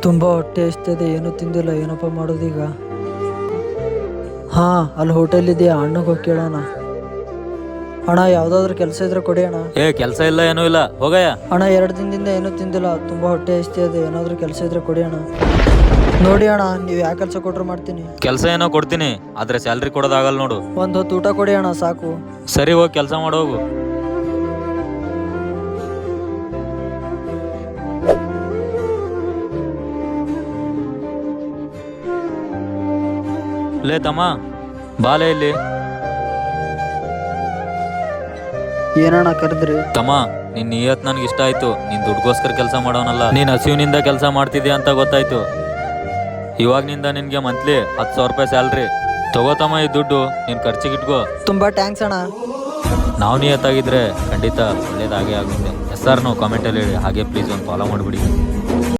ತುಂಬ ಹೊಟ್ಟೆ ಎಷ್ಟಿದೆ, ಏನೂ ತಿಂದಿಲ್ಲ. ಏನಪ್ಪ ಮಾಡೋದೀಗ? ಹಾಂ, ಅಲ್ಲಿ ಹೋಟೆಲ್ ಇದೆಯಾ? ಅಣ್ಣಗೆ ಹೋಗಿ ಕೇಳೋಣ. ಅಣ್ಣ, ಯಾವುದಾದ್ರೂ ಕೆಲಸ ಇದ್ರೆ ಕೊಡಿ ಅಣ್ಣ. ಕೆಲಸ ಇಲ್ಲ, ಏನೂ ಇಲ್ಲ, ಹೋಗಯ್ಯ. ಅಣ್ಣ, 2 ದಿನದಿಂದ ಏನೂ ತಿಂದಿಲ್ಲ, ತುಂಬ ಹೊಟ್ಟೆ ಎಷ್ಟಿದೆ. ಏನಾದರೂ ಕೆಲಸ ಇದ್ರೆ ಕೊಡಿ ಅಣ್ಣ. ನೋಡಿ ಅಣ್ಣ, ನೀವು ಯಾವ ಕೆಲಸ ಕೊಟ್ರು ಮಾಡ್ತೀನಿ. ಕೆಲಸ ಏನೋ ಕೊಡ್ತೀನಿ, ಆದ್ರೆ ಸ್ಯಾಲ್ರಿ ಕೊಡೋದಾಗಲ್ಲ ನೋಡು. ಒಂದು ಹೊತ್ತು ಊಟ ಕೊಡಿ ಅಣ್ಣ, ಸಾಕು. ಸರಿ, ಹೋಗಿ ಕೆಲಸ ಮಾಡೋಗು. ಲೇ ತಮ್ಮ, ಬಾಲೆ ಇಲ್ಲಿ. ಏನಣ್ಣ ಕರೆದ್ರಿ? ತಮ್ಮ, ನಿನ್ ನಿಯತ್ ನನ್ಗೆ ಇಷ್ಟ ಆಯ್ತು. ನೀನ್ ದುಡ್ಗೋಸ್ಕರ ಕೆಲಸ ಮಾಡೋನಲ್ಲ, ನೀನ್ ಹಸಿವಿನಿಂದ ಕೆಲಸ ಮಾಡ್ತಿದ್ಯಾ ಅಂತ ಗೊತ್ತಾಯ್ತು. ಇವಾಗ್ನಿಂದ ನಿನ್ಗೆ ಮಂತ್ಲಿ 10,000 ರೂಪಾಯಿ ಸ್ಯಾಲ್ರಿ. ತಗೋತಮ್ಮ ಈ ದುಡ್ಡು, ನೀನ್ ಖರ್ಚಿಗೆ ಇಟ್ಕೋ. ತುಂಬ ಟ್ಯಾಂಕ್ಸ್ ಅಣ್ಣ. ನಾವು ನಿಯತ್ತಾಗಿದ್ರೆ ಖಂಡಿತ ಒಳ್ಳೇದಾಗೇ ಆಗುತ್ತೆ. ಎಸ್ ಆರ್ ನೋ ಕಾಮೆಂಟಲ್ಲಿ ಹೇಳಿ. ಹಾಗೆ ಪ್ಲೀಸ್ ಒಂದು ಫಾಲೋ ಮಾಡಿಬಿಡಿ.